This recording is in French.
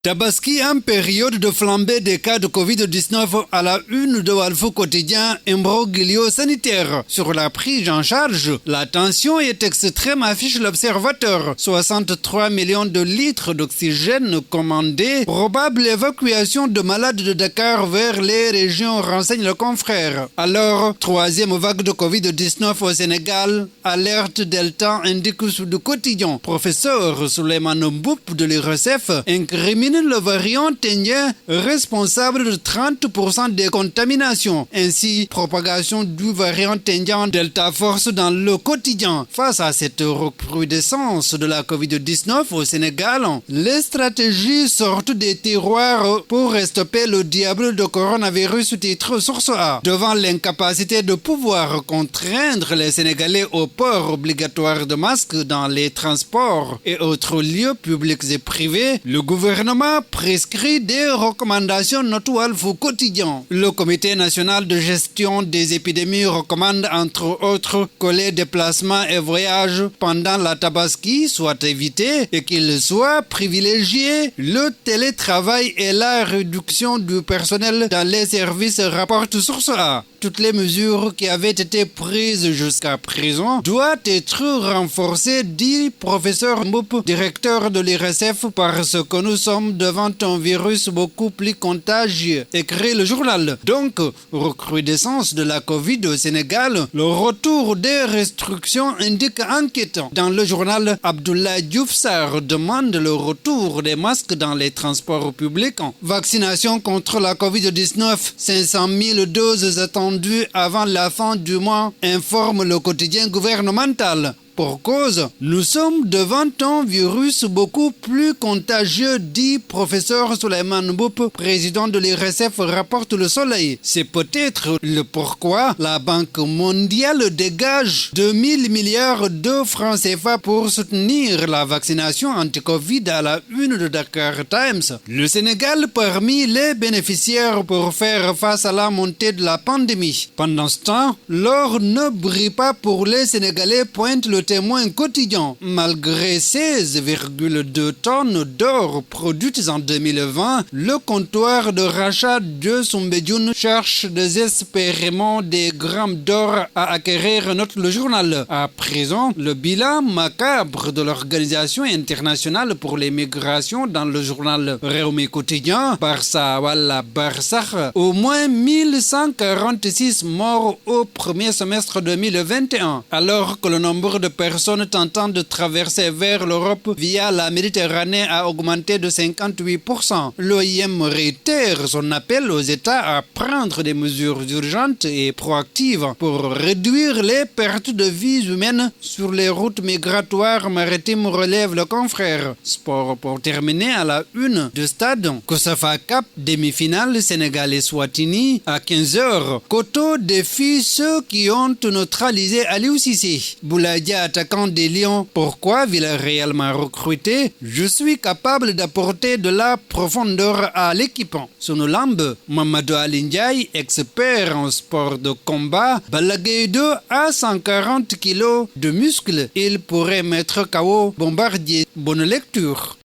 Tabaski en période de flambée des cas de Covid-19 à la une de Walf Quotidien, imbroglio sanitaire. Sur la prise en charge, la tension est extrême, affiche l'observateur. 63 millions de litres d'oxygène commandés. Probable évacuation de malades de Dakar vers les régions, renseigne le confrère. Alors, troisième vague de Covid-19 au Sénégal. Alerte Delta, indique sous le quotidien. Professeur Souleymane Mboup de l'IRSF incrimine le variant indien responsable de 30% des contaminations. Ainsi, propagation du variant indien Delta Force dans le quotidien. Face à cette recrudescence de la Covid-19 au Sénégal, les stratégies sortent des tiroirs pour stopper le diable de coronavirus, titre Source A. Devant l'incapacité de pouvoir contraindre les Sénégalais au port obligatoire de masques dans les transports et autres lieux publics et privés, le gouvernement prescrit des recommandations notoires au quotidien. Le Comité national de gestion des épidémies recommande entre autres que les déplacements et voyages pendant la Tabaski soient évités et qu'il soit privilégié le télétravail et la réduction du personnel dans les services, rapporte Source A. Toutes les mesures qui avaient été prises jusqu'à présent doivent être renforcées, dit professeur Mboup, directeur de l'IRSF, parce que nous sommes devant un virus beaucoup plus contagieux, écrit le journal. Donc, recrudescence de la Covid au Sénégal, le retour des restrictions indique inquiétant. Dans le journal, Abdoulaye Diouf Sarr demande le retour des masques dans les transports publics. Vaccination contre la Covid-19, 500 000 doses attendues avant la fin du mois, informe le quotidien gouvernemental. Pour cause, nous sommes devant un virus beaucoup plus contagieux, dit professeur Souleymane Mboup, président de l'IRSF, rapporte Le Soleil. C'est peut-être le pourquoi la Banque mondiale dégage 2000 milliards de francs CFA pour soutenir la vaccination anti-Covid à la une de Dakar Times. Le Sénégal parmi les bénéficiaires pour faire face à la montée de la pandémie. Pendant ce temps, l'or ne brille pas pour les Sénégalais, pointe le témoin quotidien. Malgré 16,2 tonnes d'or produites en 2020, le comptoir de rachat de Soumbédioune cherche désespérément des grammes d'or à acquérir, note le journal. À présent, le bilan macabre de l'Organisation internationale pour les migrations dans le journal Réumi quotidien, Barça Walla Barsakh, au moins 1146 morts au premier semestre 2021, alors que le nombre de personnes tentant de traverser vers l'Europe via la Méditerranée a augmenté de 58%. L'OIM réitère son appel aux États à prendre des mesures urgentes et proactives pour réduire les pertes de vies humaines sur les routes migratoires maritimes, relève le confrère. Sport pour terminer à la une de Stade. Kosafa Cup, demi-finale Sénégal et Swatini à 15h. Koto défie ceux qui ont neutralisé Aliou Cissé. Bouladia, attaquant des Lions, pourquoi Villarreal m'a recruté? Je suis capable d'apporter de la profondeur à l'équipe. Sonolambe, Mamadou Alindiaï, expert en sport de combat, Balaguer 2 à 140 kg de muscles. Il pourrait mettre KO Bombardier. Bonne lecture.